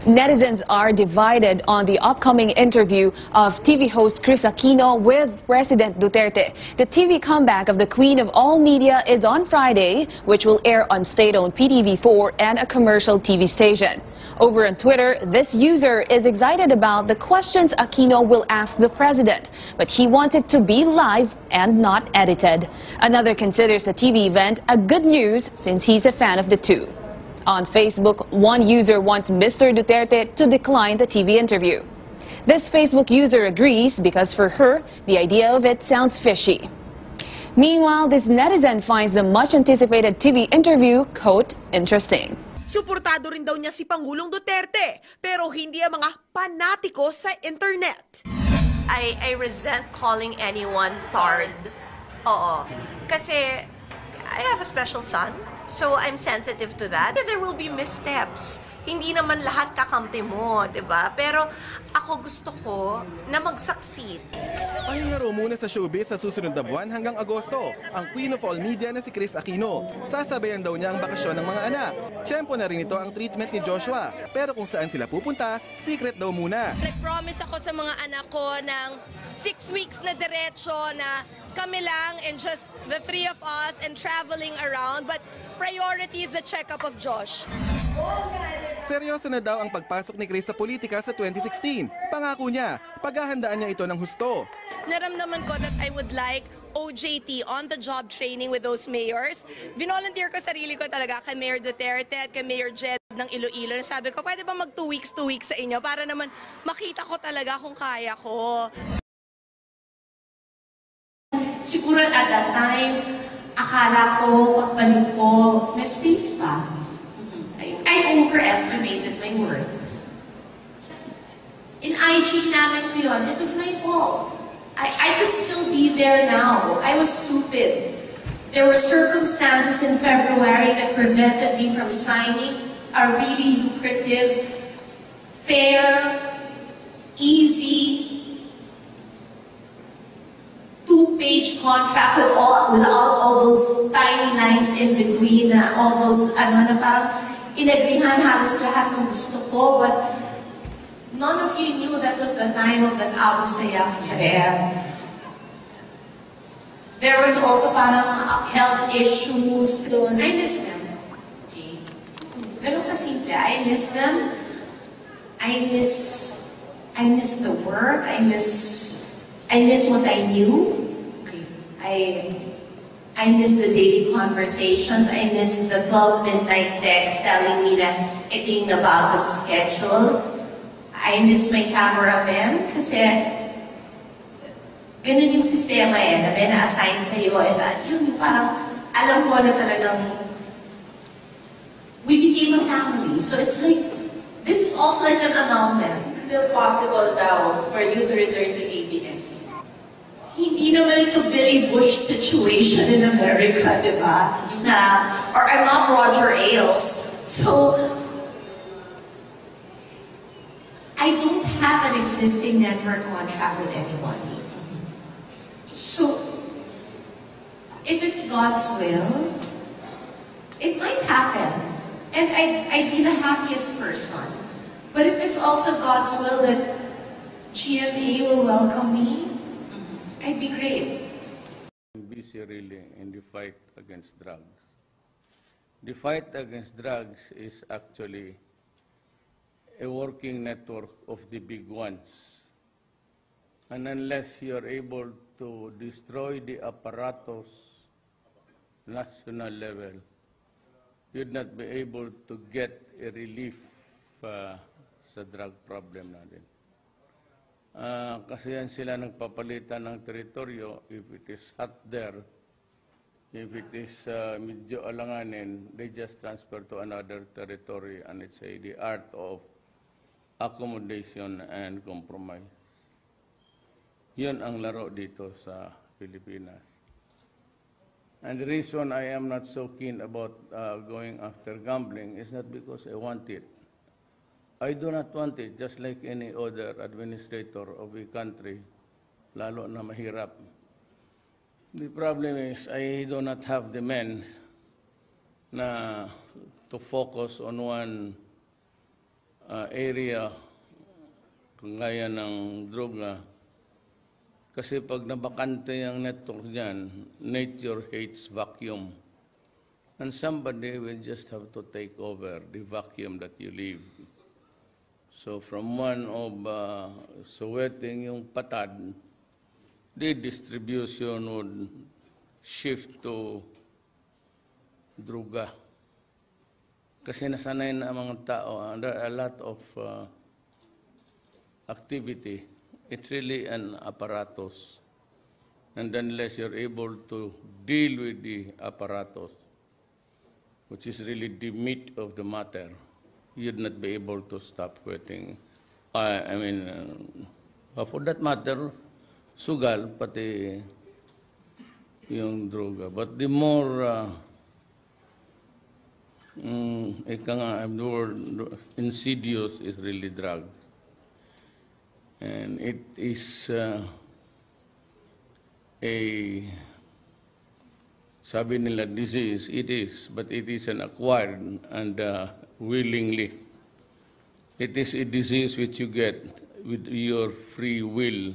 Netizens are divided on the upcoming interview of TV host Chris Aquino with President Duterte. The TV comeback of the Queen of All Media is on Friday, which will air on state-owned PTV4 and a commercial TV station. Over on Twitter, this user is excited about the questions Aquino will ask the president, but he wants it to be live and not edited. Another considers the TV event a good news since he's a fan of the two. On Facebook, one user wants Mr. Duterte to decline the TV interview. This Facebook user agrees because for her, the idea of it sounds fishy. Meanwhile, this netizen finds the much-anticipated TV interview, quote, interesting. Suportado rin daw niya si Pangulong Duterte, pero hindi ang mga panatiko sa internet. I resent calling anyone tards. Oo. Kasi I have a special son, so I'm sensitive to that. There will be missteps. Hindi naman lahat kakampi mo, diba? Pero ako gusto ko na mag-succeed. Pahingaro muna sa showbiz sa susunod na buwan hanggang Agosto, ang Queen of All Media na si Chris Aquino. Sasabayan daw niya ang bakasyon ng mga anak. Tiyempo na rin ito ang treatment ni Joshua. Pero kung saan sila pupunta, secret daw muna. Nag-promise ako sa mga anak ko ng 6 weeks na diretso na kami lang and just the 3 of us and traveling around. But priority is the checkup of Josh. Seryoso na daw ang pagpasok ni Chris sa politika sa 2016. Pangako niya, paghahandaan niya ito ng husto. Naramdaman ko that I would like OJT, on-the-job training with those mayors. Vinolunteer ko sarili ko talaga kay Mayor Duterte at kay Mayor Jed ng Iloilo. Sabi ko, pwede ba mag 2 weeks sa inyo para naman makita ko talaga kung kaya ko. Siguro at that time, akala ko, pagbalik ko, may space pa. I overestimated my worth. In IG namin ko yun, it was my fault. I could still be there now. I was stupid. There were circumstances in February that prevented me from signing a really lucrative, fair, easy, 2-page contract without all those tiny lines in between, all those, na parang, inagrihan halos lahat ng gusto ko, but none of you knew that was the time of that Abu Sayyaf Pareha. There was also parang health issues. I miss them. Okay. Ganun kasimple. I miss them. I miss the work. I miss what I knew. Okay. I miss the daily conversations. I miss the 12 midnight text telling me na ito yung nabago sa schedule. I miss my cameraman kasi ganun yung sistema na may na-assign sa'yo. Yun parang alam ko na talagang we became a family. So it's like, this is also like an annulment. Is it possible daw for you to return to ABS? Hindi naman ito Billy Bush situation in America, di ba? Or I'm not Roger Ailes. So, I don't have an existing network contract with anybody. So, if it's God's will, it might happen. And I'd be the happiest person. But if it's also God's will that GMA will welcome me, I'd be great. I'm busy really in the fight against drugs. The fight against drugs is actually a working network of the big ones. And unless you're able to destroy the apparatus national level, you'd not be able to get a relief sa drug problem natin. Kasi yan sila nagpapalitan ng teritoryo. If it is hot there, if it is medyo alanganin, they just transfer to another territory, and it's the art of accommodation and compromise. Yun ang laro dito sa Pilipinas. And the reason I am not so keen about going after gambling is not because I want it. I do not want it, just like any other administrator of a country, lalo na mahirap. The problem is I do not have the men to focus on one area gaya ng droga. Kasi pag nabakante ang network dyan, nature hates vacuum. And somebody will just have to take over the vacuum that you leave. So from one of Soweting yung patad, the distribution would shift to droga. Kasi nasanay na ang mga tao, under a lot of activity, it's really an apparatus. And unless you're able to deal with the apparatus, which is really the meat of the matter, you'd not be able to stop quitting. For that matter, sugal, pati yung droga. But the more, the more insidious is really drugs. And it is sabi nila disease, it is, but it is an acquired and willingly. It is a disease which you get with your free will.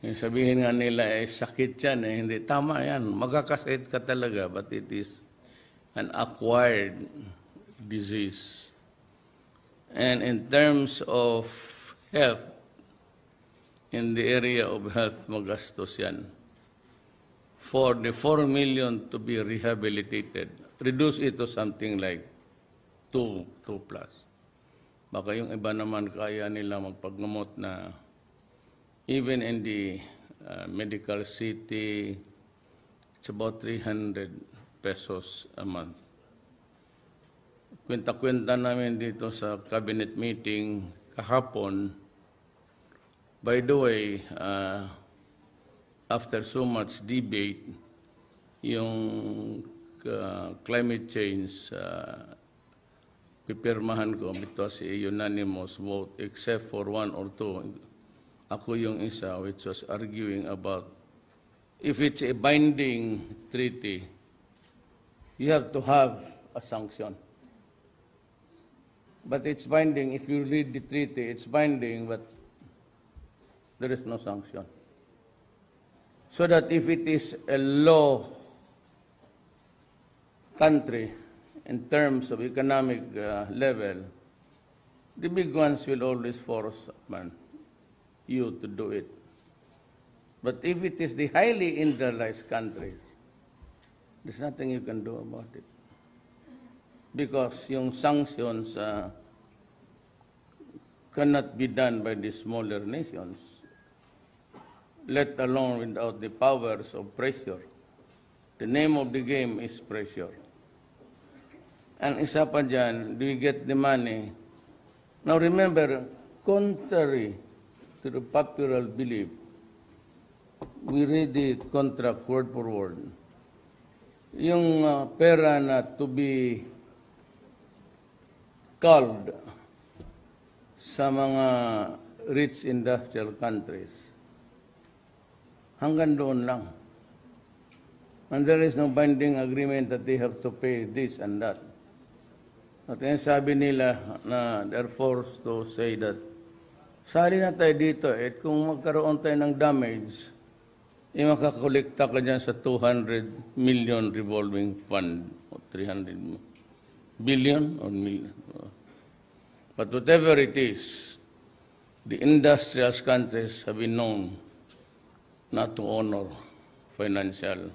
Sabihin nga nila, sakit yan, hindi. Tama yan, magkakasakit ka talaga, but it is an acquired disease. And in terms of health, in the area of health, magastos yan. For the 4 million to be rehabilitated, reduce it to something like 2 plus. Baka yung iba naman kaya nila magpaggamot na even in the medical city, it's about 300 pesos a month. Kwenta-kwenta namin dito sa cabinet meeting kahapon. By the way, after so much debate, yung climate change, pipirmahan ko, it was a unanimous vote except for 1 or 2. Ako yung isa which was arguing about if it's a binding treaty, you have to have a sanction. But it's binding, if you read the treaty, it's binding, but there is no sanction. So that if it is a low country in terms of economic level, the big ones will always force you to do it. But if it is the highly industrialized countries, there's nothing you can do about it. Because yung sanctions cannot be done by the smaller nations, let alone without the powers of pressure. The name of the game is pressure. And isa pa dyan, do we get the money? Now remember, contrary to the popular belief, we read the contract word for word. Yung pera na to be culled sa mga rich industrial countries, hanggang doon lang. And there is no binding agreement that they have to pay this and that. At yung sabi nila na they're forced to say that, sali na tayo dito, kung magkaroon tayo ng damage, makakolekta ka dyan sa 200 million revolving fund, o 300 billion or million. But whatever it is, the industrial countries have been known not to honor financial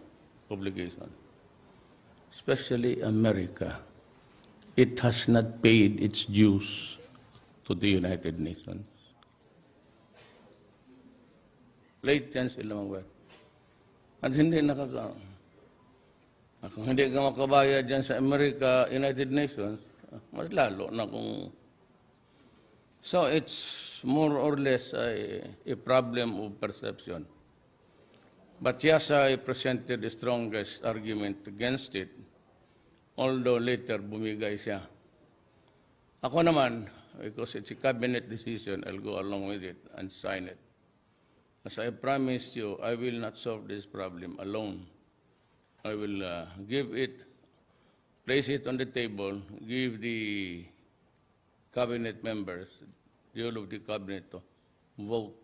obligations, especially America. It has not paid its dues to the United Nations. Late yan sila mag-work. At hindi kung hindi ka makabayad dyan sa America, United Nations, mas lalo na kung... So it's more or less a problem of perception. But Yasa presented the strongest argument against it, although later bumigay siya. Ako naman, because it's a cabinet decision, I'll go along with it and sign it. As I promised you, I will not solve this problem alone. I will give it, place it on the table, give the cabinet members, the whole of the cabinet to vote